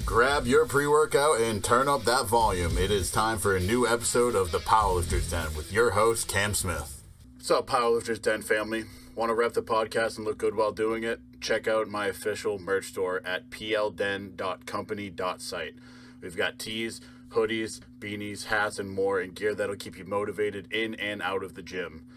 Grab your pre-workout and turn up that volume. It is time for a new episode of the Powerlifter's Den with your host, Cam Smith. What's up, Powerlifter's Den family? Want to rep the podcast and look good while doing it? Check out my official merch store at plden.company.site. We've got tees, hoodies, beanies, hats, and more, and gear that'll keep you motivated in and out of the gym.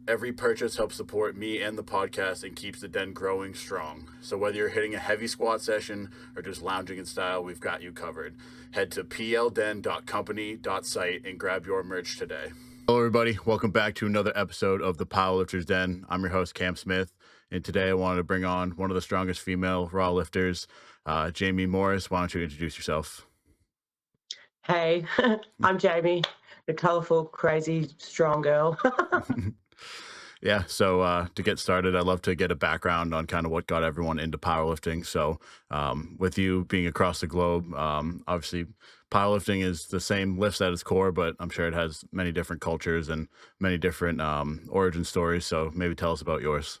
Every purchase helps support me and the podcast and keeps the den growing strong. So whether you're hitting a heavy squat session or just lounging in style, we've got you covered. Head to plden.company.site and grab your merch today. Hello, everybody. Welcome back to another episode of the Powerlifter's Den. I'm your host, Cam Smith, and today I wanted to bring on one of the strongest female raw lifters, Jaymi Morris. Why don't you introduce yourself? Hey, I'm Jaymi, the colorful, crazy, strong girl. Yeah, so to get started, I'd love to get a background on kind of what got everyone into powerlifting. So with you being across the globe, obviously powerlifting is the same lifts at its core, but I'm sure it has many different cultures and many different origin stories. So maybe tell us about yours.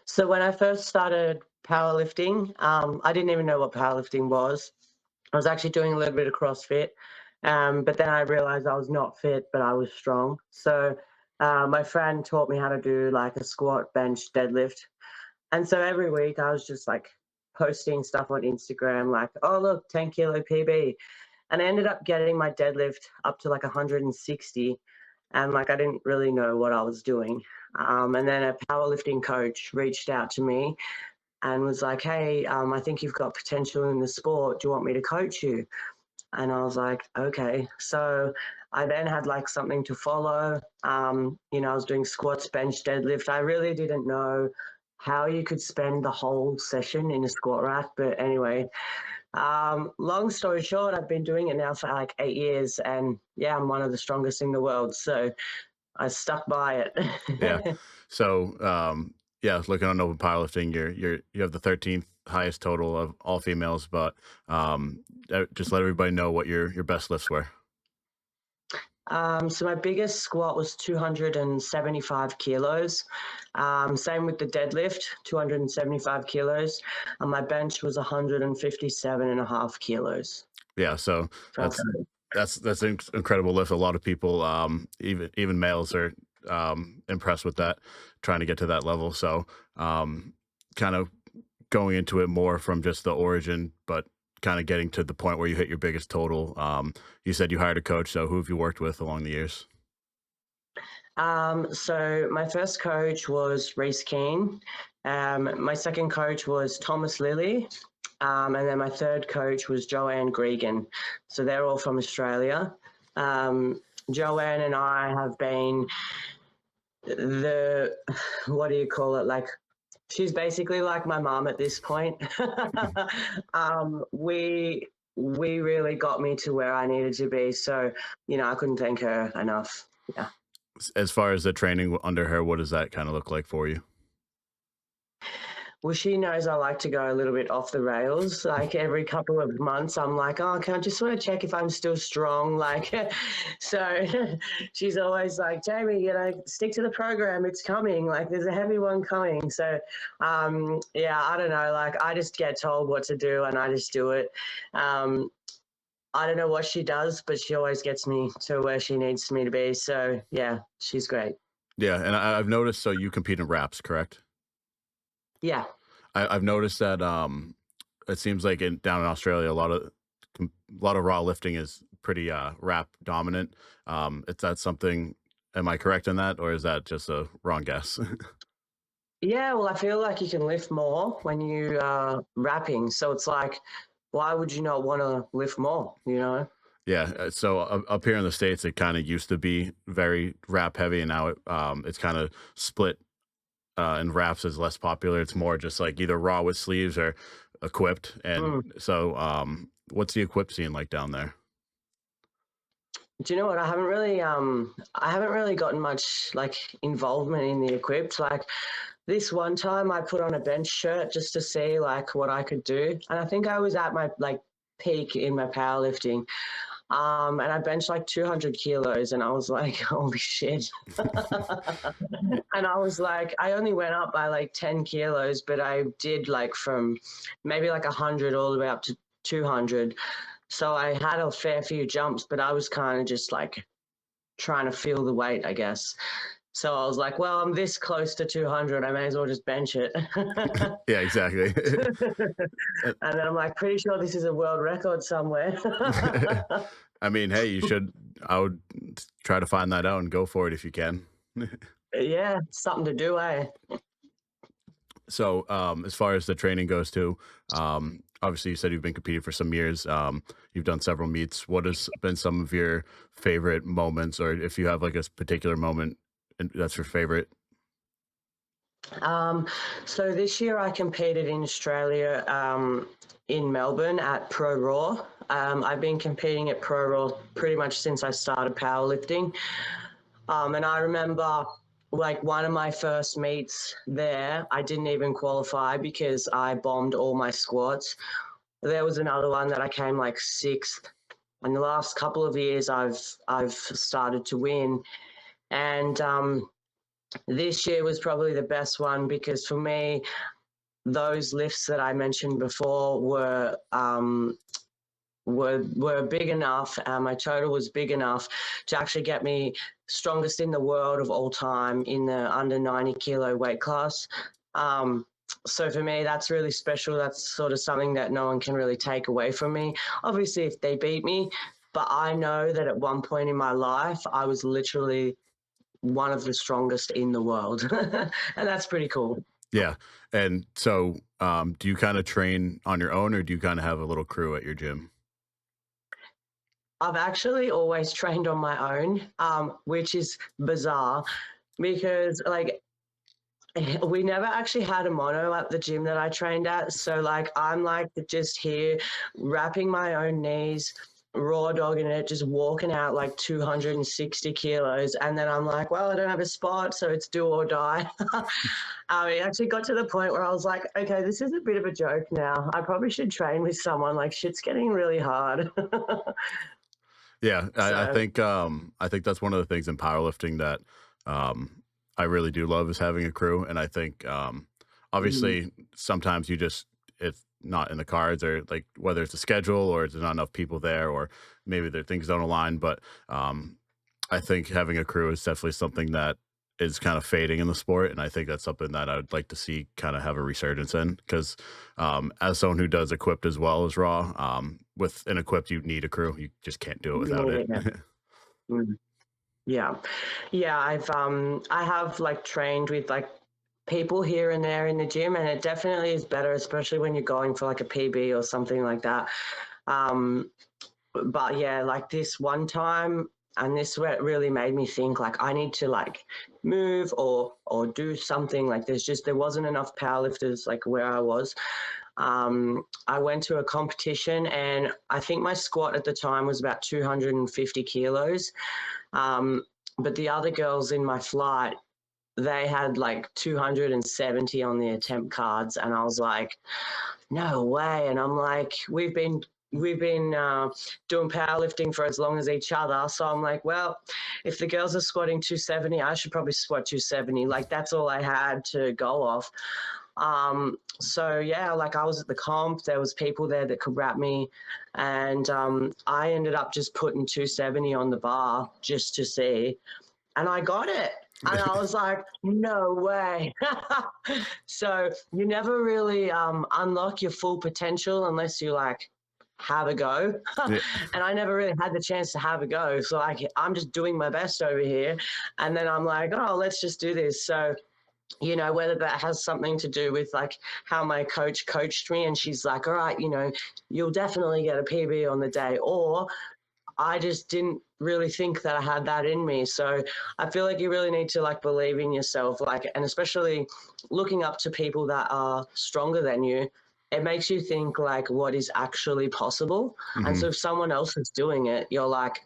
So when I first started powerlifting, I didn't even know what powerlifting was. I was actually doing a little bit of CrossFit, but then I realized I was not fit, but I was strong. So my friend taught me how to do like a squat, bench, deadlift. And so every week I was just like posting stuff on Instagram, like, oh, look, 10 kilo PB. And I ended up getting my deadlift up to like 160. And like, I didn't really know what I was doing. And then a powerlifting coach reached out to me and was like, hey, I think you've got potential in the sport. Do you want me to coach you? And I was like, okay. So I then had like something to follow. I was doing squats, bench, deadlift. I really didn't know how you could spend the whole session in a squat rack. But anyway, long story short, I've been doing it now for like 8 years. And yeah, I'm one of the strongest in the world. So I stuck by it. Yeah. So looking on open powerlifting, you have the 13th highest total of all females, but just let everybody know what your best lifts were. So my biggest squat was 275 kilos. Same with the deadlift, 275 kilos. And my bench was 157.5 kilos. Yeah, so that's an incredible lift. A lot of people, even males, are impressed with that, trying to get to that level. So kind of going into it more from just the origin, but kind of getting to the point where you hit your biggest total. You said you hired a coach, so who have you worked with along the years? So my first coach was Reese Keane. My second coach was Thomas Lilly. And then my third coach was Joanne Gregan. So they're all from Australia. Joanne and I have been like, she's basically like my mom at this point. We really got me to where I needed to be. So, I couldn't thank her enough. Yeah. As far as the training under her, what does that kind of look like for you? Well, she knows I like to go a little bit off the rails. Like every couple of months, I'm like, oh, I just want to check if I'm still strong. Like, so she's always like, Jaymi, stick to the program. It's coming. Like, there's a heavy one coming. So, I don't know. Like, I just get told what to do and I just do it. I don't know what she does, but she always gets me to where she needs me to be. So, yeah, she's great. Yeah, and I've noticed, so you compete in wraps, correct? Yeah. I've noticed that it seems like down in Australia, a lot of raw lifting is pretty wrap dominant. Is that something? Am I correct in that, or is that just a wrong guess? Yeah, well, I feel like you can lift more when you are wrapping. So it's like, why would you not want to lift more? Yeah. So up here in the States, it kind of used to be very wrap heavy, and now it's kind of split. And wraps is less popular. It's more just like either raw with sleeves or equipped. And so what's the equipped scene like down there? Do you know what? I haven't really gotten much like involvement in the equipped. Like this one time I put on a bench shirt just to see like what I could do. And I think I was at my like peak in my powerlifting. And I benched like 200 kilos, and I was like, holy shit. And I was like, I only went up by like 10 kilos, but I did like from maybe like 100 all the way up to 200. So I had a fair few jumps, but I was kind of just like trying to feel the weight, I guess. So I was like, well, I'm this close to 200. I may as well just bench it. Yeah, exactly. Uh, And then I'm like, pretty sure this is a world record somewhere. I mean, hey, you should. I would try to find that out and go for it if you can. Yeah, something to do, eh? So, as far as the training goes too, obviously you said you've been competing for some years. You've done several meets. What has been some of your favorite moments, or if you have like a particular moment that's your favorite? Um, so this year I competed in Australia, in Melbourne at Pro Raw. I've been competing at Pro Raw pretty much since I started powerlifting. And I remember like one of my first meets there, I didn't even qualify because I bombed all my squats. There was another one that I came like sixth. In the last couple of years, I've started to win, and this year was probably the best one because for me, those lifts that I mentioned before were big enough. My total was big enough to actually get me strongest in the world of all time in the under 90 kilo weight class. So for me, that's really special. That's sort of something that no one can really take away from me. Obviously, if they beat me, but I know that at one point in my life, I was literally one of the strongest in the world. And that's pretty cool. Yeah, and so do you kind of train on your own, or do you kind of have a little crew at your gym? I've actually always trained on my own, which is bizarre because like we never actually had a mono at the gym that I trained at. So like I'm like just here wrapping my own knees, raw dogging it, just walking out like 260 kilos. And then I'm like, well, I don't have a spot, so it's do or die. It actually got to the point where I was like, okay, this is a bit of a joke now. I probably should train with someone. Like shit's getting really hard. Yeah, So I think that's one of the things in powerlifting that I really do love is having a crew, and I think mm, obviously sometimes you just it's not in the cards, or like whether it's a schedule or there's not enough people there, or maybe their things don't align. But I think having a crew is definitely something that is kind of fading in the sport, and I think that's something that I'd like to see kind of have a resurgence in. Because as someone who does equipped as well as raw, with an equipped you need a crew. You just can't do it without it. yeah. Mm. Yeah. Yeah, I have like trained with like people here and there in the gym, and it definitely is better, especially when you're going for like a PB or something like that. Um, but yeah, like this one time, and this where really made me think like I need to like move or do something. Like there wasn't enough powerlifters like where I was. I went to a competition, and I think my squat at the time was about 250 kilos. Um, but the other girls in my flight, they had like 270 on the attempt cards, and I was like, no way. And I'm like, we've been doing powerlifting for as long as each other, so I'm like, well, if the girls are squatting 270, I should probably squat 270. Like that's all I had to go off. So yeah, like I was at the comp, there was people there that could wrap me, and I ended up just putting 270 on the bar just to see, and I got it. And I was like, no way. So you never really unlock your full potential unless you like have a go. Yeah, And I never really had the chance to have a go. So like I'm just doing my best over here. And then I'm like, oh, let's just do this. So whether that has something to do with like how my coach coached me, and she's like, all right, you'll definitely get a PB on the day, or I just didn't really think that I had that in me. So I feel like you really need to like believe in yourself, like, and especially looking up to people that are stronger than you. It makes you think like what is actually possible. And so mhm. if someone else is doing it, you're like,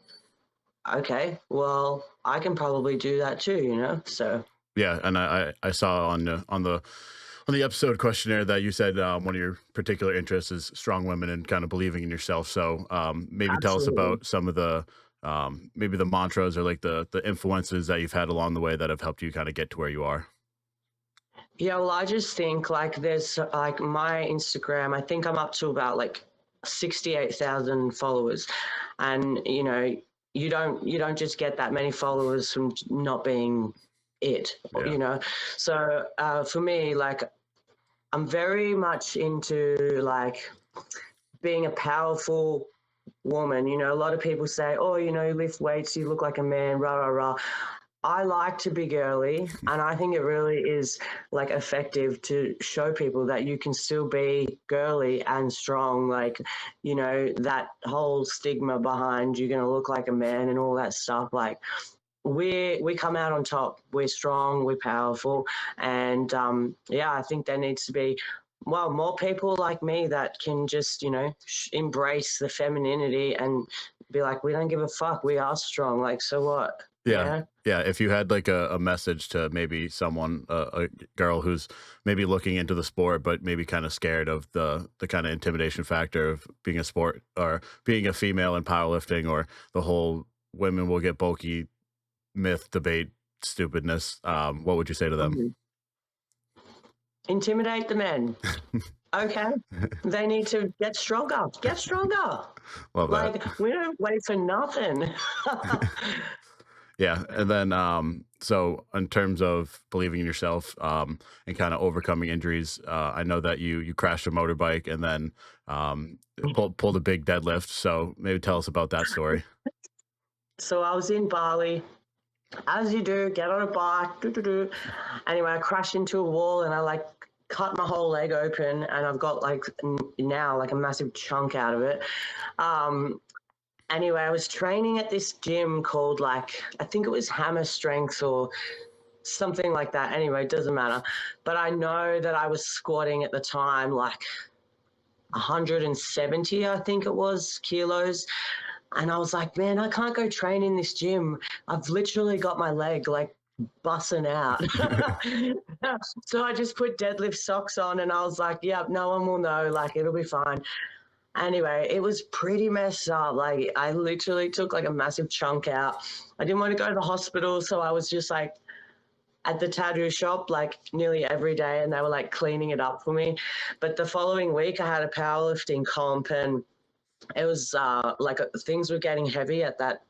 okay, well, I can probably do that too, So Yeah, and I saw on the on the episode questionnaire that you said one of your particular interests is strong women and kind of believing in yourself. So maybe tell us Absolutely. about some of the maybe the mantras or like the influences that you've had along the way that have helped you kind of get to where you are. Yeah, well, I just think like there's like my Instagram, I think I'm up to about like 68,000 followers. And you don't just get that many followers from not being it, Yeah, you know. So for me, like I'm very much into like being a powerful woman. A lot of people say, oh, you lift weights, you look like a man, rah, rah, rah. I like to be girly, and I think it really is like effective to show people that you can still be girly and strong. Like, that whole stigma behind you're gonna look like a man and all that stuff. Like, we come out on top. We're strong. We're powerful, and yeah, I think there needs to be more people like me that can just embrace the femininity and be like, we don't give a fuck. We are strong. Like, so what? yeah, Yeah. yeah. If you had like a message to maybe someone, a girl who's maybe looking into the sport, but maybe kind of scared of the kind of intimidation factor of being a sport or being a female in powerlifting or the whole women will get bulky myth debate stupidness, what would you say to them? Mhm. Intimidate the men. Okay. They need to get stronger. Get stronger. Love that. Like, we don't wait for nothing. Yeah, and then so in terms of believing in yourself and kind of overcoming injuries, I know that you crashed a motorbike and then pulled a big deadlift. So maybe tell us about that story. So I was in Bali, as you do, get on a bike. Doo, doo, doo. Anyway, I crashed into a wall and I like cut my whole leg open, and I've got like now like a massive chunk out of it. Um, anyway, I was training at this gym called like, I think it was Hammer Strength or something like that. Anyway, it doesn't matter. But I know that I was squatting at the time like 170, I think it was, kilos. And I was like, man, I can't go train in this gym. I've literally got my leg like bussing out. So I just put deadlift socks on and I was like, yep, no one will know. Like, it'll be fine. Anyway, it was pretty messed up. Like, I literally took like a massive chunk out. I didn't want to go to the hospital. So I was just like at the tattoo shop like nearly every day, and they were like cleaning it up for me. But the following week, I had a powerlifting comp, and it was like things were getting heavy at that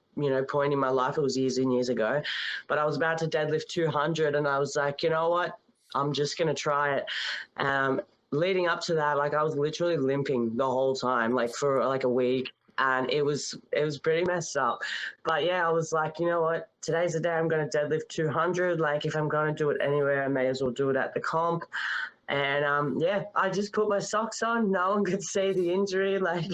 point in my life. It was years and years ago, but I was about to deadlift 200, and I was like, you know what, I'm just gonna try it. Leading up to that, like I was literally limping the whole time, like for like a week, and it was pretty messed up. But yeah, I was like, you know what, today's the day I'm going to deadlift 200. Like, if I'm going to do it anywhere, I may as well do it at the comp. And yeah, I just put my socks on. No one could see the injury, like,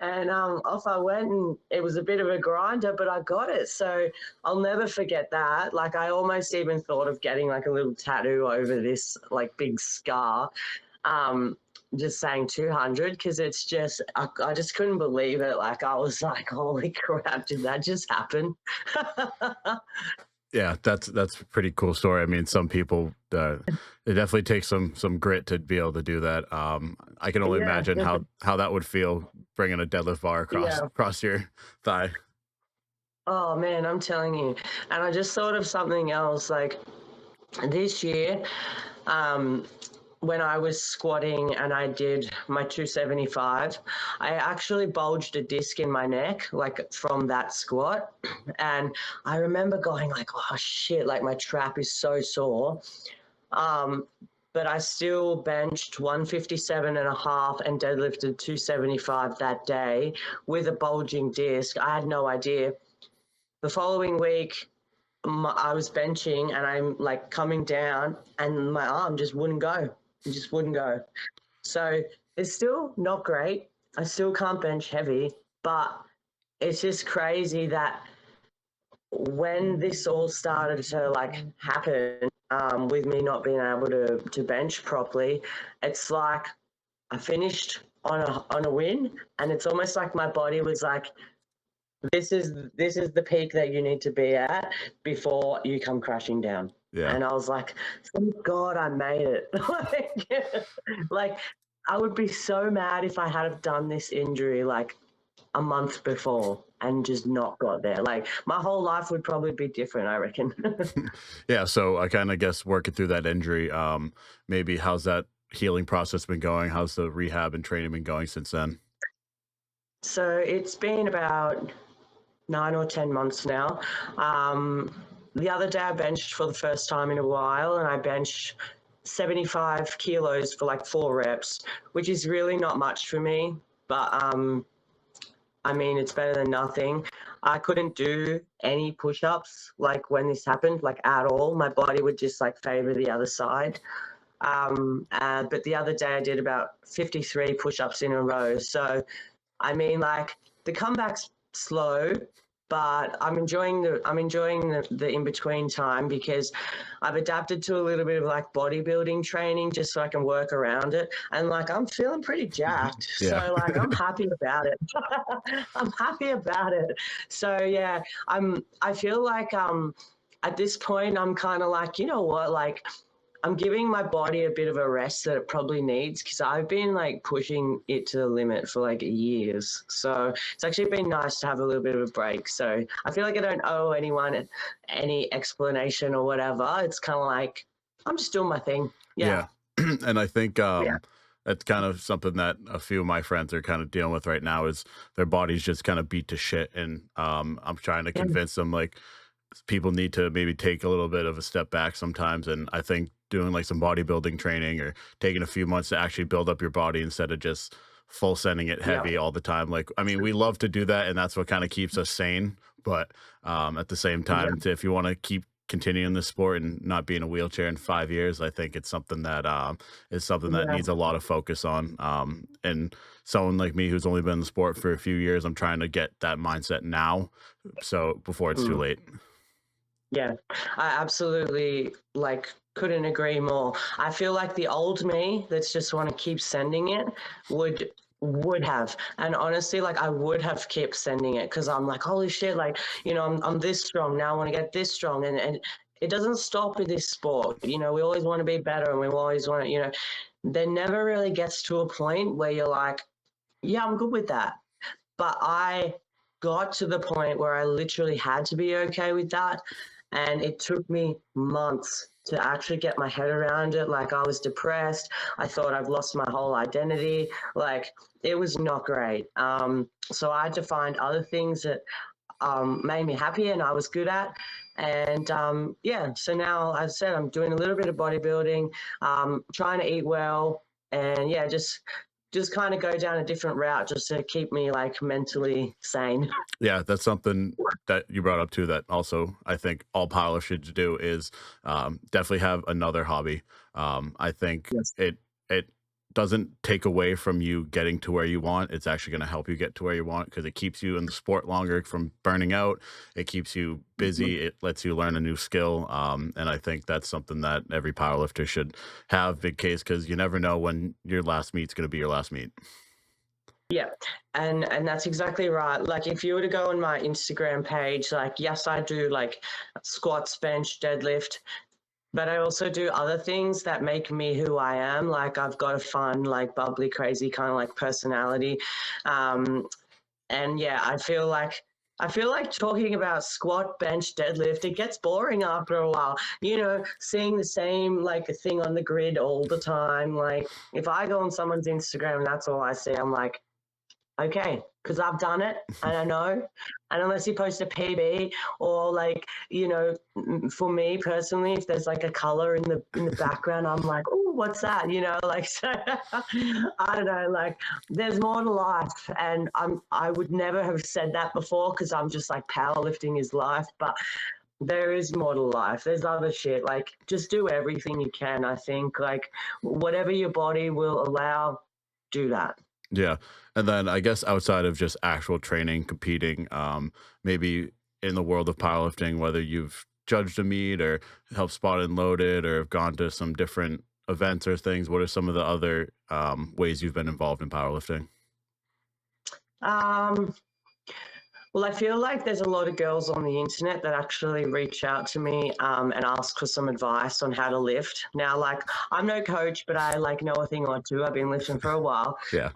and off I went. And it was a bit of a grinder, but I got it. So I'll never forget that. Like, I almost even thought of getting like a little tattoo over this like big scar, um, just saying 200, because it's just I just couldn't believe it. Like, I was like, holy crap, did that just happen? Yeah, that's a pretty cool story. I mean, some people it definitely takes some grit to be able to do that. I can only Yeah, imagine how that would feel bringing a deadlift bar yeah. across your thigh. Oh man, I'm telling you. And I just thought of something else. Like, this year, um, when I was squatting and I did my 275, I actually bulged a disc in my neck, like from that squat. And I remember going like, oh shit, like my trap is so sore. Um, but I still benched 157 and a half and deadlifted 275 that day with a bulging disc. I had no idea. The following week, I was benching and I'm like coming down and my arm just wouldn't go. It just wouldn't go. So it's still not great. I still can't bench heavy, but it's just crazy that when this all started to like happen, with me not being able to bench properly, it's like I finished on a win, and it's almost like my body was like, this is the peak that you need to be at before you come crashing down. Yeah. And I was like, thank God I made it. Like, I would be so mad if I had have done this injury like a month before and just not got there. Like, my whole life would probably be different, I reckon. Yeah, so I kind of guess working through that injury, maybe how's that healing process been going? How's the rehab and training been going since then? So it's been about 9 or 10 months now. Um, the other day I benched for the first time in a while, and I benched 75 kilos for like 4 reps, which is really not much for me. But I mean, it's better than nothing. I couldn't do any push ups like when this happened, like at all. My body would just like favor the other side. But the other day I did about 53 push ups in a row. So I mean, like the comeback's slow, but I'm enjoying the in between time because I've adapted to a little bit of like bodybuilding training just so I can work around it. And like I'm feeling pretty jacked. Yeah. So like I'm happy about it. I'm happy about it. So yeah, I feel like at this point I'm kind of like, you know what, like I'm giving my body a bit of a rest that it probably needs because I've been like pushing it to the limit for like years. So it's actually been nice to have a little bit of a break. So I feel like I don't owe anyone any explanation or whatever. It's kind of like I'm just doing my thing. Yeah. Yeah. And I think Yeah. that's kind of something that a few of my friends are kind of dealing with right now is their bodies just kind of beat to shit. And I'm trying to Yeah. convince them like people need to maybe take a little bit of a step back sometimes. And I think doing like some bodybuilding training or taking a few months to actually build up your body instead of just full sending it Yeah. heavy all the time. Like, I mean, we love to do that and that's what kind of keeps us sane. But at the same Yeah. time, if you want to keep continuing the sport and not be in a wheelchair in 5 years, I think it's something that is something that Yeah. needs a lot of focus on. And someone like me who's only been in the sport for a few years, I'm trying to get that mindset now, so before it's too Mm. late. Yeah, I absolutely like couldn't agree more. I feel like the old me that's just want to keep sending it would would have. And honestly, like I would have kept sending it because I'm like, holy shit, like, I'm this strong. Now I want to get this strong. And it doesn't stop in this sport. We always want to be better and we always want to, there never really gets to a point where you're like, yeah, I'm good with that. But I got to the point where I literally had to be okay with that. And it took me months to actually get my head around it. Like, I was depressed. I thought I've lost my whole identity. Like, it was not great. So I had to find other things that made me happy and I was good at. And yeah, so now, as I said, I'm doing a little bit of bodybuilding, trying to eat well, and yeah, just kind of go down a different route just to keep me like mentally sane. Yeah, that's something that you brought up too. That also I think all powerlifters should do is definitely have another hobby. I think Yes. it doesn't take away from you getting to where you want. It's actually going to help you get to where you want because it keeps you in the sport longer from burning out. It keeps you Mhm. busy. It lets you learn a new skill. And I think that's something that every powerlifter should have big case because you never know when your last meet's going to be your last meet. Yeah, and that's exactly right. Like if you were to go on my Instagram page, like yes, I do like squats, bench, deadlift, but I also do other things that make me who I am. Like I've got a fun, like bubbly, crazy kind of like personality. Um, and yeah, I feel like talking about squat, bench, deadlift, it gets boring after a while. Seeing the same like thing on the grid all the time. Like if I go on someone's Instagram and that's all I see, I'm like, okay, because I've done it and I know. And unless you post a PB or like, for me personally, if there's like a color in the background, I'm like, oh, what's that? Like so, I don't know, like there's more to life. And I would never have said that before because I'm just like powerlifting is life, but there is more to life. There's other shit. Like just do everything you can, I think. Like whatever your body will allow, do that. Yeah. And then I guess outside of just actual training, competing, maybe in the world of powerlifting, whether you've judged a meet or helped spot and loaded or have gone to some different events or things, what are some of the other ways you've been involved in powerlifting? Um, Well, I feel like there's a lot of girls on the internet that actually reach out to me and ask for some advice on how to lift. Now, like, I'm no coach, but I like know a thing or two. I've been lifting for a while. Yeah.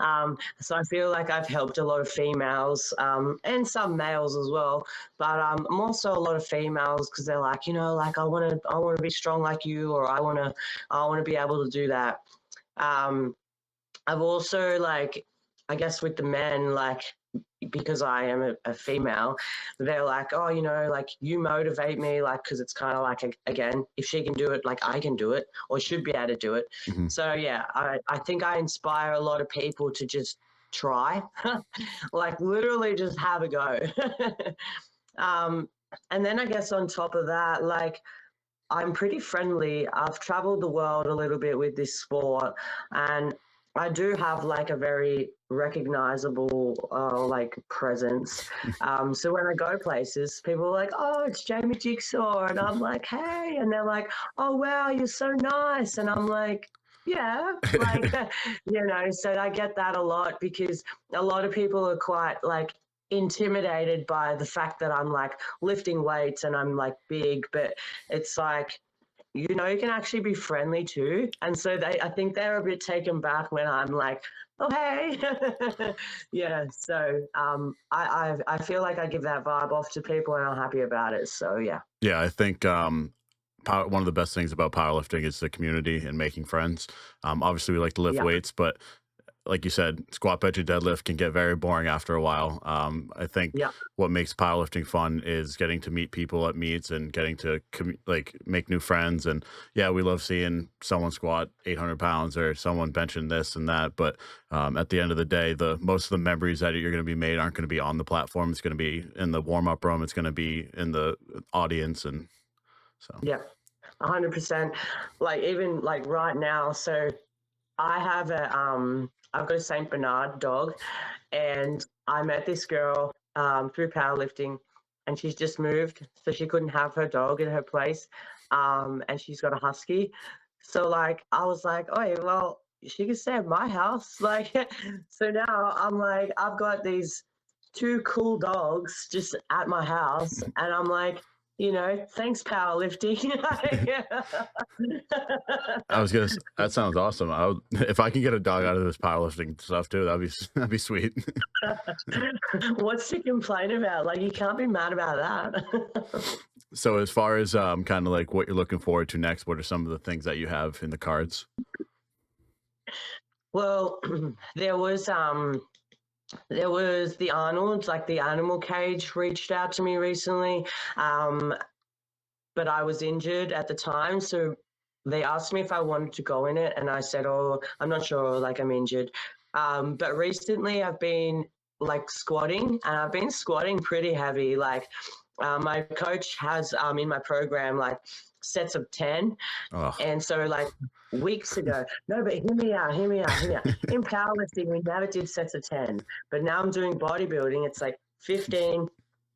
So I feel like I've helped a lot of females and some males as well. But I'm also a lot of females because they're like, like I want to be strong like you, or I want to be able to do that. Um, I've also like, I guess with the men, like because I am a female, they're like, oh, like you motivate me, like, because it's kind of like, again, if she can do it, like I can do it, or should be able to do it. Hmm. So yeah, I think I inspire a lot of people to just try, like literally just have a go. um, and then I guess on top of that, like I'm pretty friendly. I've traveled the world a little bit with this sport, and I do have like a very recognizable like presence. So when I go places, people are like, "Oh, it's Jamie Jigsaw," and I'm like, "Hey," and they're like, "Oh, wow, you're so nice," and I'm like, "Yeah," like So I get that a lot because a lot of people are quite like intimidated by the fact that I'm like lifting weights and I'm like big, but it's like you can actually be friendly too. And so I think they're a bit taken back when I'm like, oh hey. Yeah, so I feel like I give that vibe off to people and I'm happy about it, so yeah. Yeah, I think one of the best things about powerlifting is the community and making friends. Obviously, we like to lift Yeah, weights, but like you said, squat, bench, and deadlift can get very boring after a while. I think yeah, what makes powerlifting fun is getting to meet people at meets and getting to like make new friends. And yeah, we love seeing someone squat 800 pounds or someone benching this and that. But at the end of the day, the most of the memories that you're going to be made aren't going to be on the platform. It's going to be in the warm up room. It's going to be in the audience, and so yeah, 100%. Like even like right now, so I've got a Saint Bernard dog, and I met this girl through powerlifting, and she's just moved, so she couldn't have her dog in her place, and she's got a husky. So like I was like, oh well, she can stay at my house, like. So now I'm like, I've got these two cool dogs just at my house, and I'm like, thanks powerlifting. I was gonna. That sounds awesome. If I can get a dog out of this powerlifting stuff too, that'd be sweet. What's to complain about? Like, you can't be mad about that. So as far as kind of like what you're looking forward to next, what are some of the things that you have in the cards? Well, there was the Arnold's, like the animal cage reached out to me recently, um, but I was injured at the time, so they asked me if I wanted to go in it, and I said, "Oh, I'm not sure, like I'm injured." But recently, I've been like squatting, and I've been squatting pretty heavy. Like my coach has in my program like sets of 10, Oh, and so like weeks ago, no, but hear me out. In powerlifting, we never did sets of 10, but now I'm doing bodybuilding. It's like 15,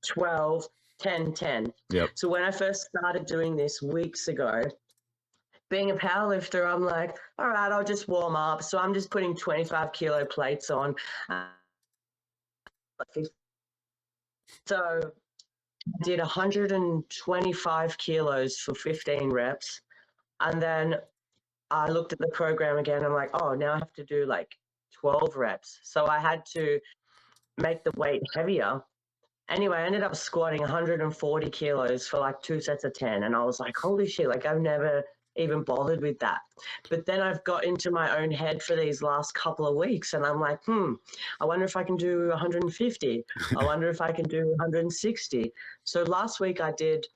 12, 10, 10. yep. So when I first started doing this weeks ago, being a powerlifter, I'm like, all right, I'll just warm up. So I'm just putting 25 kilo plates on. So did 125 kilos for 15 reps. And then I looked at the program again. I'm like, oh, now I have to do like 12 reps. So I had to make the weight heavier. Anyway, I ended up squatting 140 kilos for like 2 sets of 10. And I was like, holy shit, like I've never even bothered with that. But then I've got into my own head for these last couple of weeks. And I'm like, I wonder if I can do 150. I wonder if I can do 160. So last week I did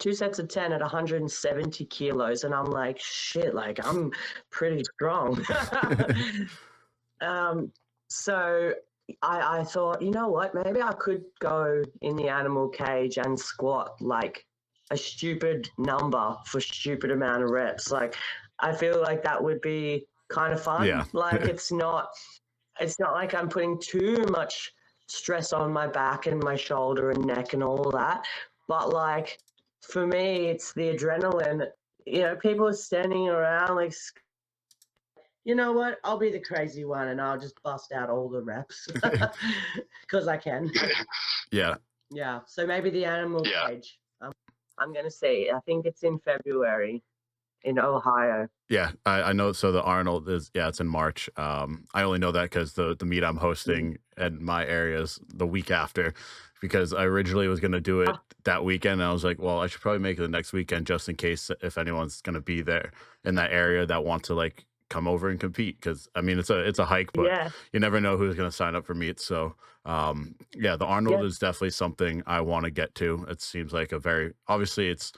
2 sets of 10 at 170 kilos. And I'm like, shit, like I'm pretty strong. So I thought, you know what, maybe I could go in the animal cage and squat like a stupid number for stupid amount of reps. Like I feel like that would be kind of fun. Yeah. Like it's not like I'm putting too much stress on my back and my shoulder and neck and all that. But like for me, it's the adrenaline. People are standing around like you know what? I'll be the crazy one and I'll just bust out all the reps because I can. Yeah, Yeah. So maybe the animal cage. I'm going to see. I think it's in February in Ohio. yeah, I know. So the Arnold is, yeah, it's in March. I only know that because the meet I'm Mm. hosting in my area is the week after, because I originally was going to do it Ah, that weekend. And I was like, well, I should probably make it the next weekend just in case if anyone's going to be there in that area that want to like come over and compete. Because I mean, it's a hike, but yeah. you never know who's going to sign up for meets. So yeah, the Arnold Yeah. is definitely something I want to get to. It seems like a very obviously it's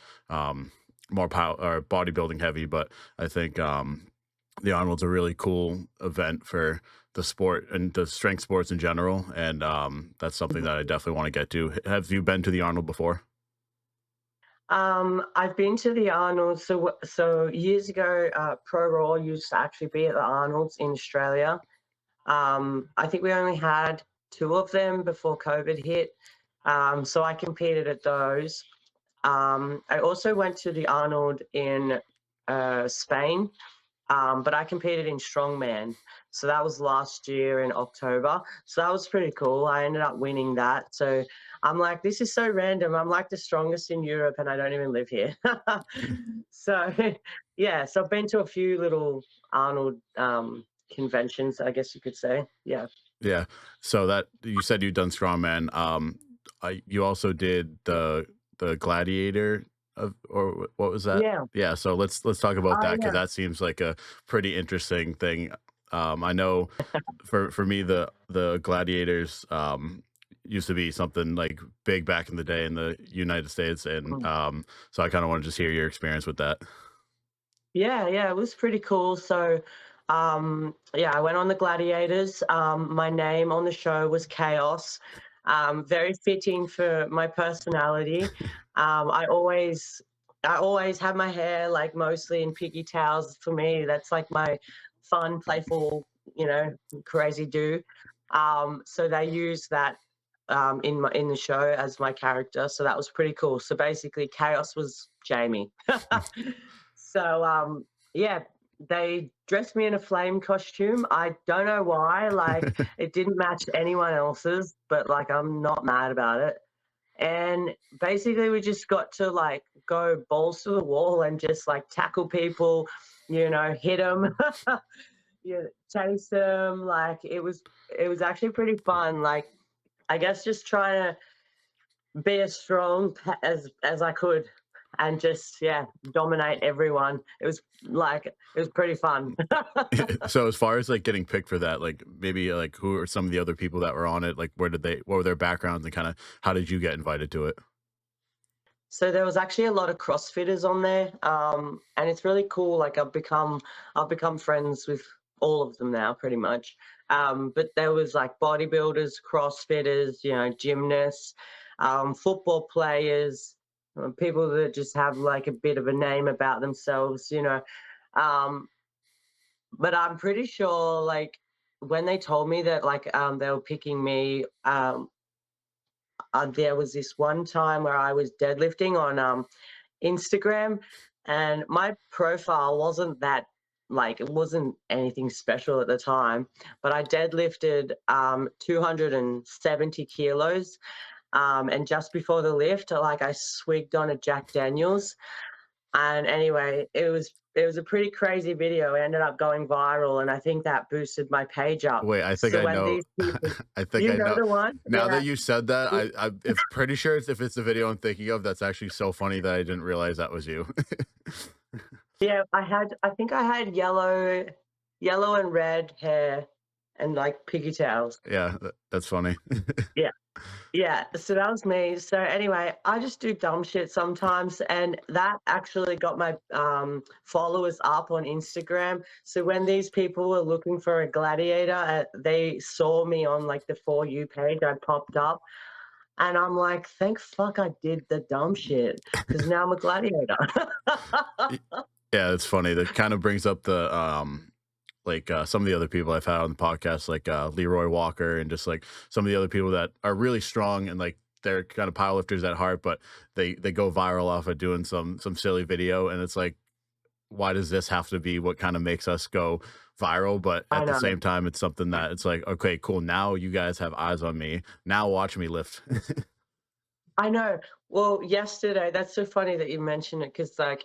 more power or bodybuilding heavy, but I think the Arnold's a really cool event for the sport and the strength sports in general, and that's something that I definitely want to get to. Have you been to the Arnold before? I've been to the Arnold's. So years ago, Pro Raw used to actually be at the Arnold's in Australia. I think we only had two of them before COVID hit. So I competed at those. I also went to the Arnold in Spain, but I competed in strongman. So that was last year in October. So that was pretty cool. I ended up winning that. So I'm like, this is so random. I'm like the strongest in Europe and I don't even live here. So yeah, so I've been to a few little Arnold conventions, I guess you could say. Yeah. Yeah. So that you said you've done strongman. You also did the gladiator of, or what was that? Yeah. Yeah. So let's talk about Oh that because yeah. that seems like a pretty interesting thing. I know for me the gladiators used to be something like big back in the day in the United States, and Mm. so I kind of want to just hear your experience with that. Yeah, yeah, it was pretty cool. So, yeah, I went on the Gladiators. My name on the show was Chaos. Very fitting for my personality. I always have my hair like mostly in piggy tails. For me, that's like my fun, playful, you know, crazy do. So they used that in the show as my character. So that was pretty cool. So basically, Chaos was Jamie. So yeah, they dressed me in a flame costume. I don't know why, like it didn't match anyone else's, but like I'm not mad about it. And basically we just got to like go balls to the wall and just like tackle people, you know, hit them, yeah, chase them. Like it was actually pretty fun. Like I guess just trying to be as strong as I could and just yeah dominate everyone. It was pretty fun. So as far as like getting picked for that, like maybe like who are some of the other people that were on it? Like what were their backgrounds, and kind of how did you get invited to it? So there was actually a lot of CrossFitters on there, and it's really cool. Like I've become friends with all of them now, pretty much. But there was like bodybuilders, CrossFitters, you know, gymnasts, football players, people that just have like a bit of a name about themselves, you know. Um, but I'm pretty sure, like when they told me that, like they were picking me, there was this one time where I was deadlifting on Instagram, and my profile wasn't that like it wasn't anything special at the time, but I deadlifted 270 kilos. And just before the lift, like I swigged on a Jack Daniels. And anyway, it was a pretty crazy video. It ended up going viral, and I think that boosted my page up. Wait, I think So I when know. these people, I think you I know know. the one, Now that yeah. you said that, I'm if pretty sure if it's the video I'm thinking of, that's actually so funny that I didn't realize that was you. Yeah, I think I had yellow and red hair and like pigtails. Yeah, that's funny. Yeah. Yeah, so that was me. So anyway, I just do dumb shit sometimes, and that actually got my followers up on Instagram. So when these people were looking for a gladiator, they saw me on like the For You page. I popped up, and I'm like, thank fuck I did the dumb shit because now I'm a gladiator. Y Yeah, it's funny. That kind of brings up the, like, some of the other people I've had on the podcast, like, Leroy Walker and just, like, some of the other people that are really strong and, like, they're kind of powerlifters at heart, but they go viral off of doing some silly video, and it's like, why does this have to be what kind of makes us go, viral, but I at the know. same time, it's something that it's like, okay, cool. Now you guys have eyes on me. Now watch me lift. I know. Well, yesterday, that's so funny that you mention it because, like,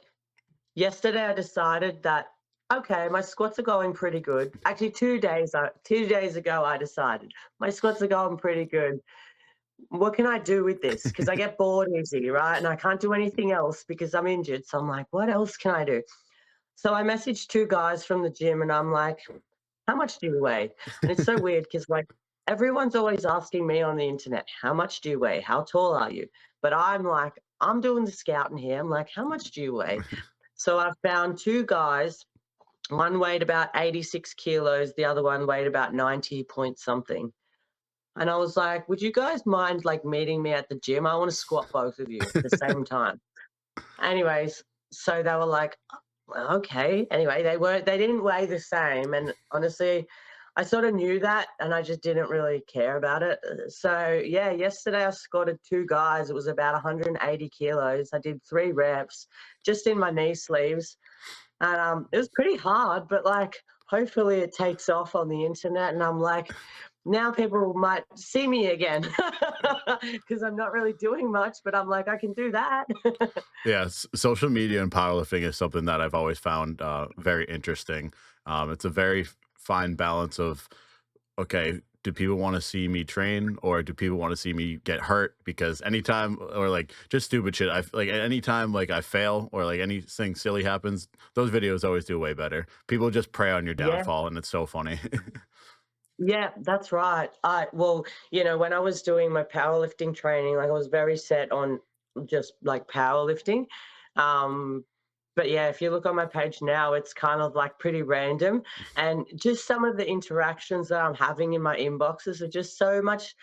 yesterday I decided that, okay, my squats are going pretty good. Actually, 2 days ago, I decided my squats are going pretty good. What can I do with this? Because I get bored easy, right? And I can't do anything else because I'm injured. So I'm like, what else can I do? So I messaged 2 guys from the gym and I'm like, "How much do you weigh?" And it's so weird because, like, everyone's always asking me on the internet, "How much do you weigh? How tall are you?" But I'm like, I'm doing the scouting here. I'm like, "How much do you weigh?" So I found 2 guys. One weighed about 86 kilos, the other one weighed about 90 point something. And I was like, "Would you guys mind, like, meeting me at the gym? I wanna squat both of you at the same time." Anyways, so they were like, "Well, okay." Anyway, they didn't weigh the same, and honestly, I sort of knew that, and I just didn't really care about it. So yeah, yesterday I squatted 2 guys. It was about 180 kilos. I did 3 reps just in my knee sleeves, and it was pretty hard, but like hopefully it takes off on the internet, and I'm like, now people might see me again because I'm not really doing much, but I'm like, I can do that. Yes, social media and powerlifting is something that I've always found very interesting. It's a very fine balance of, okay, do people want to see me train or do people want to see me get hurt? Because anytime, or like just stupid shit, I like anytime like I fail or like anything silly happens, those videos always do way better. People just prey on your Yeah. downfall, and it's so funny. Yeah, that's right. Well, when I was doing my powerlifting training, like I was very set on just like powerlifting. Um, but yeah, if you look on my page now, it's kind of like pretty random. And just some of the interactions that I'm having in my inboxes are just so much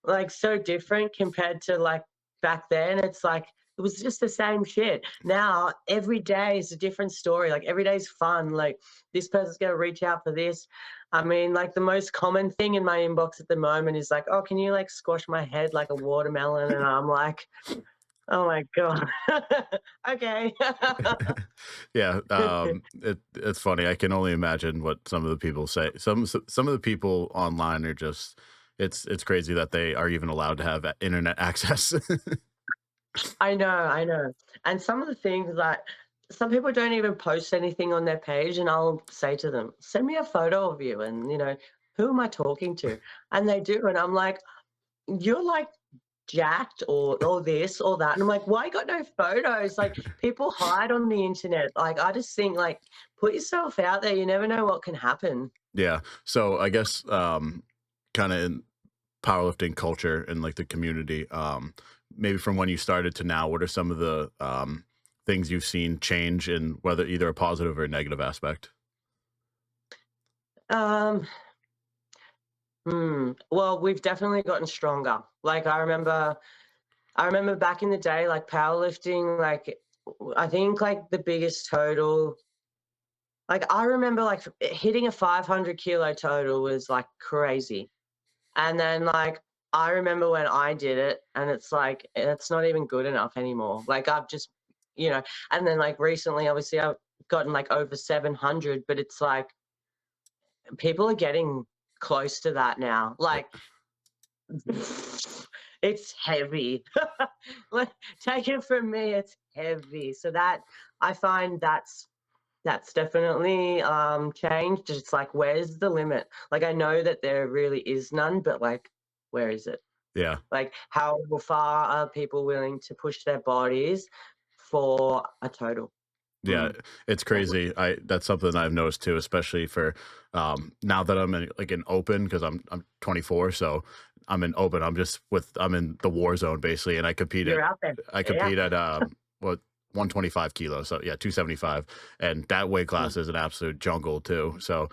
like so different compared to like back then. It's like it was just the same shit. Now every day is a different story. Like every day's fun. Like this person's gonna reach out for this. I mean, like the most common thing in my inbox at the moment is like, oh, can you like squash my head like a watermelon? And I'm like, oh my god, okay. Yeah, it's funny. I can only imagine what some of the people say. Some of the people online are just it's crazy that they are even allowed to have internet access. I know. And some of the things that some people don't even post anything on their page, and I'll say to them, "Send me a photo of you," and who am I talking to? And they do, and I'm like, "You're like jacked or this or that," and I'm like, "Why you got no photos?" Like people hide on the internet. Like I just think like put yourself out there. You never know what can happen. Yeah. So I guess kind of in powerlifting culture and like the community, maybe from when you started to now, what are some of the things you've seen change in whether either a positive or a negative aspect? Um, well, we've definitely gotten stronger. Like I remember back in the day, like powerlifting, like I think like the biggest total, like I remember like hitting a 500 kilo total was like crazy. And then like I remember when I did it, and it's like it's not even good enough anymore. Like I've just, you know, and then like recently, obviously, I've gotten like over 700, but it's like people are getting close to that now. Like it's heavy. Like, take it from me, it's heavy. So that I find that's definitely changed. It's like, where's the limit? Like, I know that there really is none, but like, where is it? Yeah. Like, how far are people willing to push their bodies for a total? Yeah, Mm. it's crazy. I That's something I've noticed too, especially for now that I'm in like in open because I'm 24, so I'm in open. I'm in the war zone basically, and You're out there. I Yeah. compete at what 125 kilos, so yeah, 275, and that weight Mm. class is an absolute jungle too. So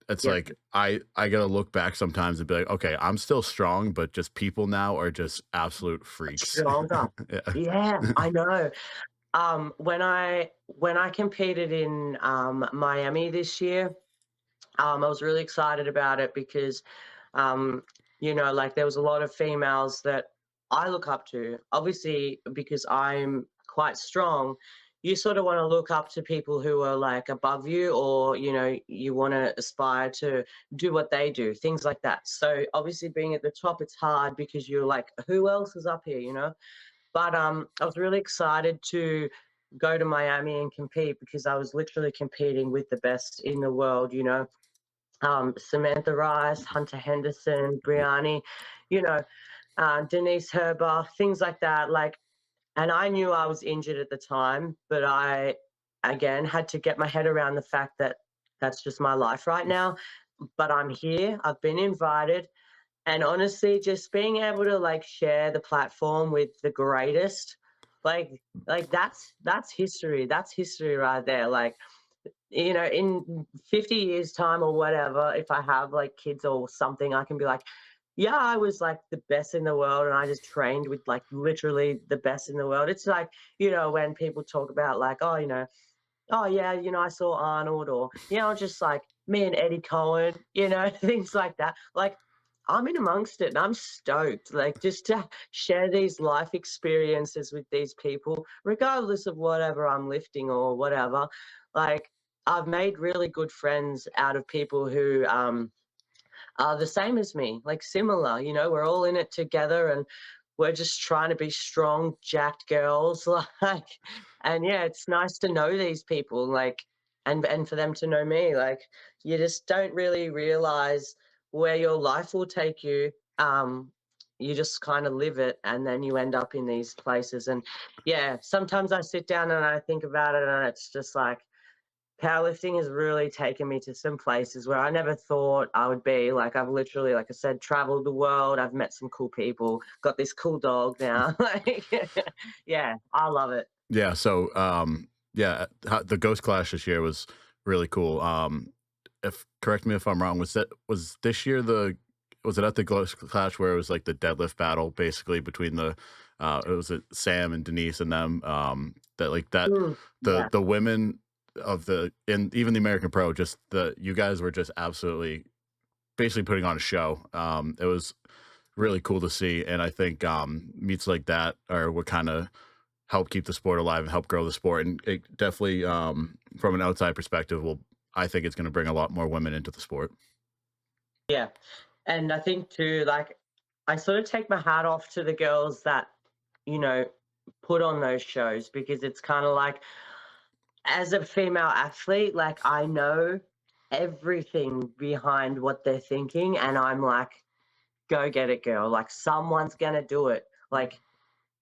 it's Yep. like I gotta look back sometimes and be like, okay, I'm still strong, but just people now are just absolute freaks. Stronger. Yeah. Yeah, I know. When I competed in Miami this year, I was really excited about it because, um, like there was a lot of females that I look up to. Obviously, because I'm quite strong, you sort of want to look up to people who are like above you, or you want to aspire to do what they do, things like that. So obviously being at the top, it's hard because you're like, who else is up here? But I was really excited to go to Miami and compete because I was literally competing with the best in the world. Samantha Rice, Hunter Henderson, Yeah. Brianni, you know, Denise Herber, things like that. Like, and I knew I was injured at the time, but I, again, had to get my head around the fact that that's just my life right now. But I'm here, I've been invited. And honestly, just being able to like share the platform with the greatest, like that's history. That's history right there. Like, in 50 years time or whatever, if I have like kids or something, I can be like, yeah, I was like the best in the world and I just trained with like literally the best in the world. It's like, when people talk about like, oh yeah, I saw Arnold, or just like me and Eddie Cohen, things like that. Like, I'm in amongst it and I'm stoked, like, just to share these life experiences with these people, regardless of whatever I'm lifting or whatever. Like, I've made really good friends out of people who are the same as me, like similar. We're all in it together, and we're just trying to be strong, jacked girls. Like, and yeah, it's nice to know these people, like, and for them to know me. Like, you just don't really realize where your life will take you. You just kind of live it, and then you end up in these places. And yeah, sometimes I sit down and I think about it, and it's just like, powerlifting has really taken me to some places where I never thought I would be. Like, I've literally, like I said, traveled the world. I've met some cool people, got this cool dog now. Like, yeah, I love it. Yeah, so, yeah, the Ghost Clash this year was really cool. If correct me if I'm wrong, was this year was it at the Ghost Clash where it was like the deadlift battle basically between it was Sam and Denise and them, that like that Yeah, the women of and even the American Pro, just you guys were just absolutely basically putting on a show. It was really cool to see, and I think meets like that are what kind of help keep the sport alive and help grow the sport. And it definitely, from an outside perspective, I think it's going to bring a lot more women into the sport. yeah. And I think too, like, I sort of take my hat off to the girls that, you know, put on those shows, because it's kind of like, as a female athlete, like, I know everything behind what they're thinking, and I'm like, go get it, girl. Like, someone's gonna do it. Like,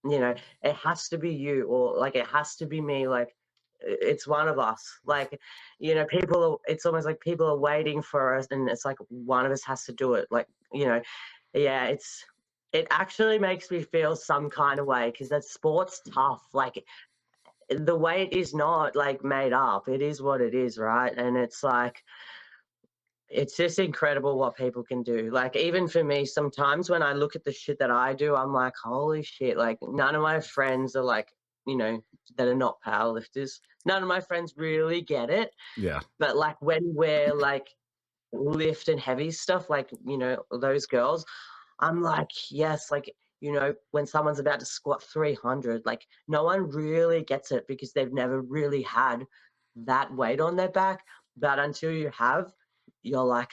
it has to be you, or like it has to be me. Like, it's one of us. Like, it's almost like people are waiting for us, and it's like one of us has to do it. Like, yeah, it actually makes me feel some kind of way, because that sport's tough. Like, the weight is not like made up. It is what it is, right? And it's like, it's just incredible what people can do. Like, even for me, sometimes when I look at the shit that I do, I'm like, holy shit. Like, none of my friends are like, you know, that are not powerlifters. None of my friends really get it. Yeah, But like, when we're like lift and heavy stuff, like, those girls, I'm like, yes, like, when someone's about to squat 300, like, no one really gets it because they've never really had that weight on their back. But until you have, you're like,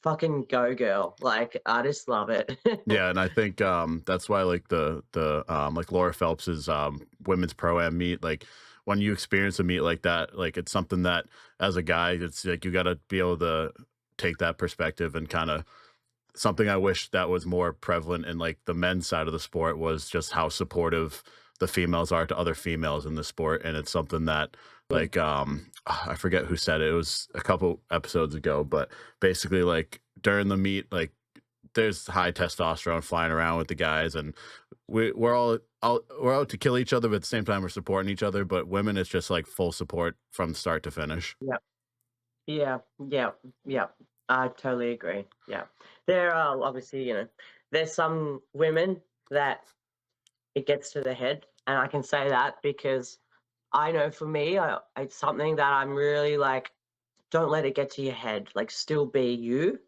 fucking go, girl. Like, I just love it. yeah, and I think that's why like like Laura Phelps's women's pro am meet, like when you experience a meet like that, like it's something that as a guy, it's like you got to be able to take that perspective and kind of something I wish that was more prevalent in like the men's side of the sport was just how supportive the females are to other females in the sport. And it's something that like I forget who said it. It was a couple episodes ago, but basically like during the meet, like there's high testosterone flying around with the guys, and we're all we're out to kill each other, but at the same time we're supporting each other. But women, it's just like full support from start to finish. Yeah. Yeah, yeah, yeah. I totally agree. Yeah. There are obviously, there's some women that it gets to the head. And I can say that because I know for me, it's something that I'm really like, don't let it get to your head. Like, still be you.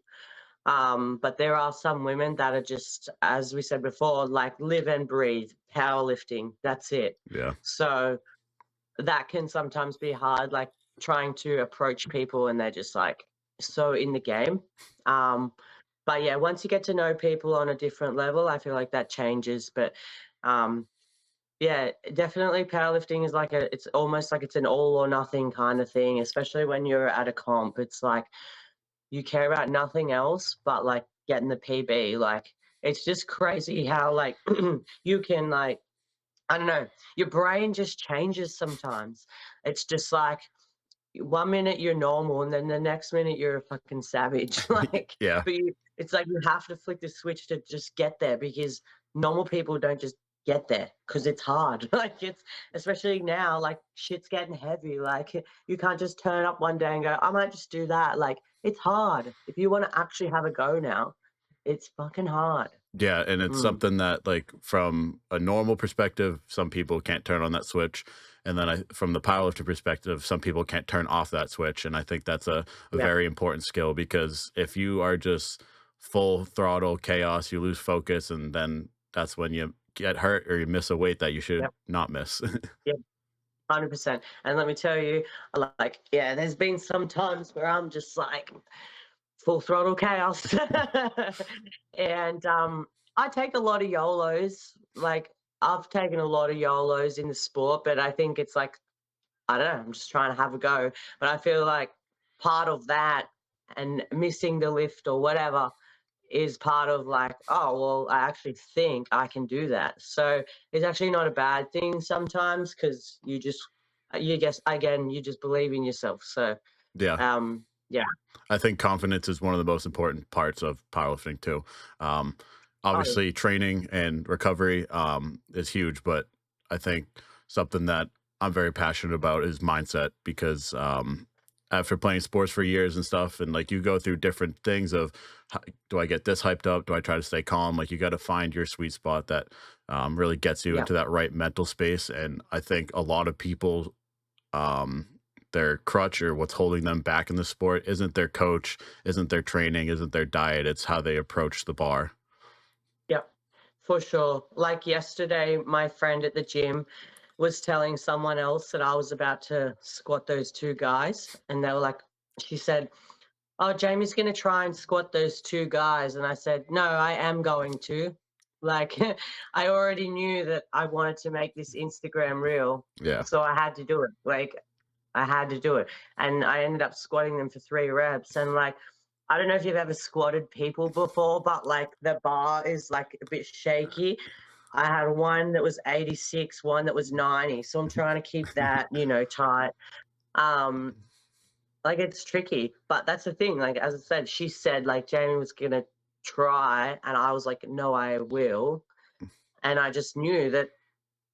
But there are some women that are just, as we said before, like, live and breathe powerlifting. That's it. Yeah. So that can sometimes be hard, like trying to approach people and they're just like so in the game. Um, but yeah, once you get to know people on a different level, I feel like that changes. But um, yeah, definitely powerlifting is like it's almost like it's an all or nothing kind of thing, especially when you're at a comp. It's like you care about nothing else but like getting the PB. Like it's just crazy how like you can like I don't know, your brain just changes sometimes. It's just like one minute you're normal and then the next minute you're a fucking savage. Like, Yeah. but it's like you have to flick the switch to just get there because normal people don't just get there because it's hard. Like it's especially now, like shit's getting heavy. Like you can't just turn up one day and go, I might just do that. Like it's hard. If you want to actually have a go now, it's fucking hard. Yeah, and it's Mm, something that, like, from a normal perspective, some people can't turn on that switch, and then from the powerlifter perspective, some people can't turn off that switch, and I think that's a yeah, very important skill because if you are just full throttle chaos, you lose focus, and then that's when you get hurt or you miss a weight that you yeah, should not miss. yeah. 100%. And let me tell you, like, yeah, there's been some times where I'm just like full throttle chaos. And I take a lot of YOLOs. Like, I've taken a lot of YOLOs in the sport, but I think it's like, I don't know, I'm just trying to have a go. But I feel like part of that and missing the lift or whatever is part of like, oh, well, I actually think I can do that. So it's actually not a bad thing sometimes because you guess, again, you just believe in yourself. So, Yeah. yeah. I think confidence is one of the most important parts of powerlifting too. Um, Oh, Obviously, training and recovery is huge, but I think something that I'm very passionate about is mindset because after playing sports for years and stuff, and like you go through different things of do I get this hyped up? Do I try to stay calm? Like you got to find your sweet spot that really gets you yeah. into that right mental space. And I think a lot of people um, their crutch or what's holding them back in the sport isn't their coach, isn't their training, isn't their diet. It's how they approach the bar. Yep, for sure. Like yesterday, my friend at the gym was telling someone else that I was about to squat those two guys. And they were like, she said, oh, Jamie's going to try and squat those two guys. And I said, no, I am going to. Like, I already knew that I wanted to make this Instagram reel. Yeah. So I had to do it. Like, I had to do it. And I ended up squatting them for 3 reps. And like, I don't know if you've ever squatted people before, but like the bar is like a bit shaky. I had one that was 86, one that was 90. So I'm trying to keep that, tight. Um, like it's tricky, but that's the thing. Like as I said, she said like Jamie was gonna try, and I was like, no, I will. And I just knew that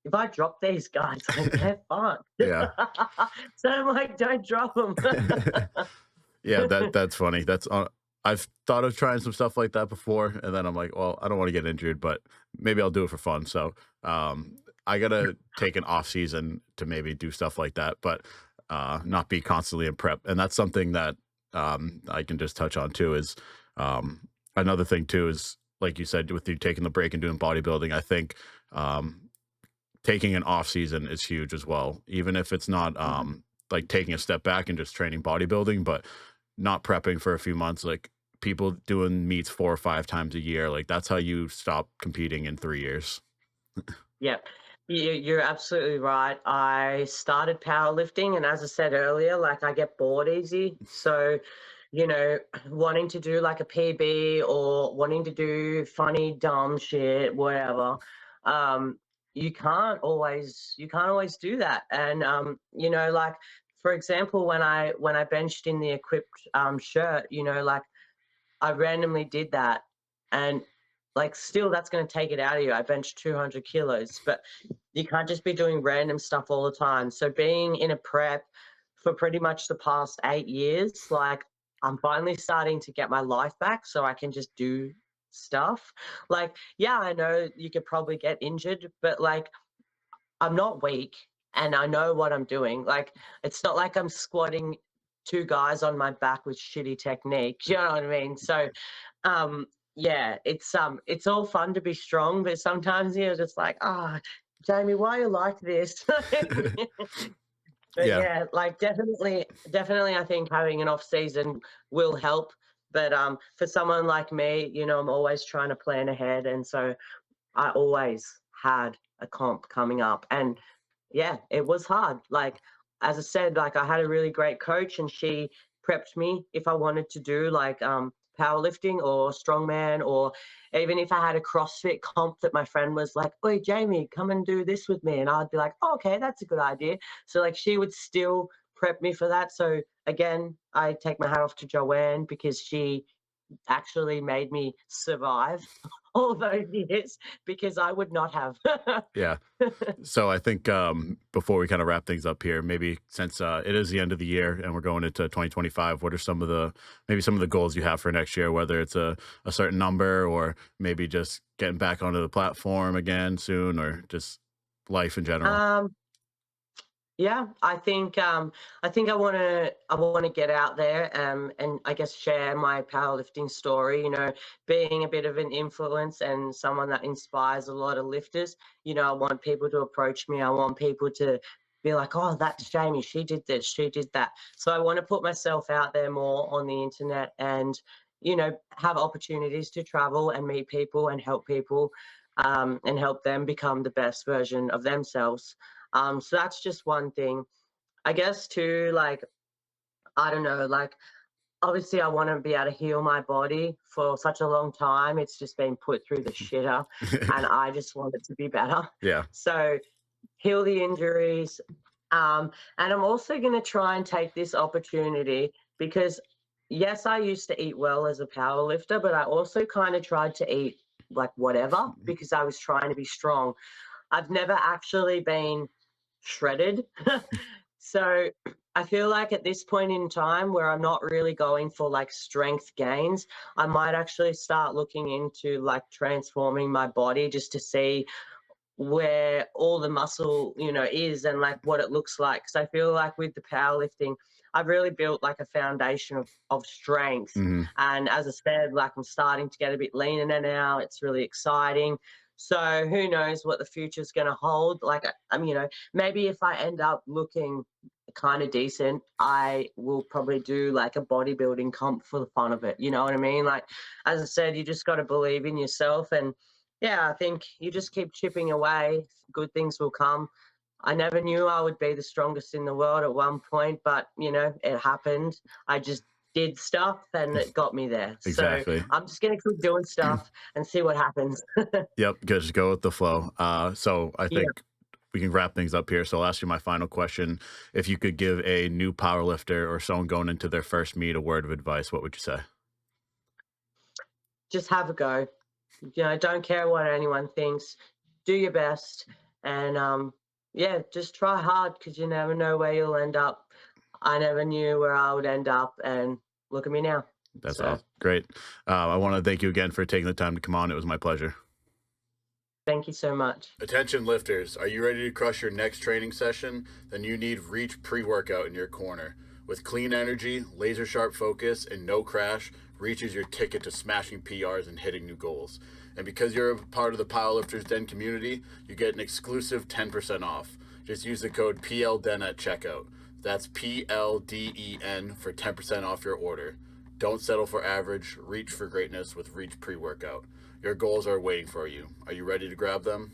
if I drop these guys, like they're fucked. Yeah. So I'm like, don't drop them. Yeah, that's funny. I've thought of trying some stuff like that before, and then I'm like, well, I don't want to get injured, but maybe I'll do it for fun. So I gotta take an off season to maybe do stuff like that, but not be constantly in prep. And that's something that I can just touch on too. Is another thing too is like you said with you taking the break and doing bodybuilding. I think um, taking an off season is huge as well, even if it's not like taking a step back and just training bodybuilding, but not prepping for a few months. Like people doing meets 4 or 5 times a year, like that's how you stop competing in 3 years. Yeah, you're absolutely right. I started powerlifting, and as I said earlier, like I get bored easy. So, wanting to do like a PB or wanting to do funny, dumb shit, whatever, um, you can't always do that. And like for example, when I benched in the equipped shirt, like I randomly did that, and like still that's going to take it out of you. I benched 200 kilos, but you can't just be doing random stuff all the time. So being in a prep for pretty much the past 8 years, like I'm finally starting to get my life back so I can just do stuff. Like, yeah, I know you could probably get injured, but like I'm not weak and I know what I'm doing. Like it's not like I'm squatting two guys on my back with shitty technique. You know what I mean? So yeah, it's all fun to be strong, but sometimes you're just like, ah, Jamie, why are you like this? But Yeah. yeah, like definitely I think having an off season will help. But for someone like me, I'm always trying to plan ahead, and so I always had a comp coming up. And yeah, it was hard. Like, as I said, like I had a really great coach and she prepped me if I wanted to do like powerlifting or strongman, or even if I had a CrossFit comp that my friend was like, "Oi, Jaymi, come and do this with me." And I'd be like, oh, okay, that's a good idea. So like she would still prep me for that. So again, I take my hat off to Joanne because she actually made me survive all those years because I would not have. Yeah. So I think before we kind of wrap things up here, maybe since it is the end of the year and we're going into 2025, what are some of the maybe some of the goals you have for next year? Whether it's a certain number or maybe just getting back onto the platform again soon, or just life in general. um, Yeah, I think I wanna get out there, and I guess share my powerlifting story, being a bit of an influence and someone that inspires a lot of lifters. I want people to approach me. I want people to be like, "Oh, that's Jamie. She did this, she did that." So I wanna put myself out there more on the internet and, have opportunities to travel and meet people and and help them become the best version of themselves. So that's just one thing. I guess too, like, I don't know, like obviously I want to be able to heal my body for such a long time. It's just been put through the shitter and I just want it to be better. Yeah. So heal the injuries. And I'm also going to try and take this opportunity because, yes, I used to eat well as a power lifter, but I also kind of tried to eat like whatever because I was trying to be strong. I've never actually been shredded. So I feel like at this point in time where I'm not really going for like strength gains, I might actually start looking into like transforming my body just to see where all the muscle, is and like what it looks like. Because I feel like with the powerlifting, I've really built like a foundation of strength. Hmm. And as I said, like I'm starting to get a bit leaner now. It's really exciting. So who knows what the future's going to hold? Like, maybe if I end up looking kind of decent, I will probably do like a bodybuilding comp for the fun of it. You know what I mean? Like, as I said, you just got to believe in yourself. And yeah, I think you just keep chipping away, good things will come. I never knew I would be the strongest in the world at one point, but it happened. I just did stuff and it got me there. So Exactly. I'm just going to keep doing stuff and see what happens. Yep, just go with the flow. So I Yeah, think we can wrap things up here. So I'll ask you my final question. If you could give a new power lifter or someone going into their first meet a word of advice, what would you say? just have a go. Don't care what anyone thinks. Do your best. And yeah, just try hard because you never know where you'll end up. I never knew where I would end up. And look at me now. That's So all great. I want to thank you again for taking the time to come on. It was my pleasure. thank you so much. Attention lifters, are you ready to crush your next training session? Then you need Reach pre workout in your corner. With clean energy, laser sharp focus, and no crash, Reach is your ticket to smashing PRs and hitting new goals. And because you're a part of the Powerlifters Den community, you get an exclusive 10% off. Just use the code PLDEN at checkout. That's PLDEN for 10% off your order. Don't settle for average, reach for greatness with Reach pre workout. Your goals are waiting for you. Are you ready to grab them?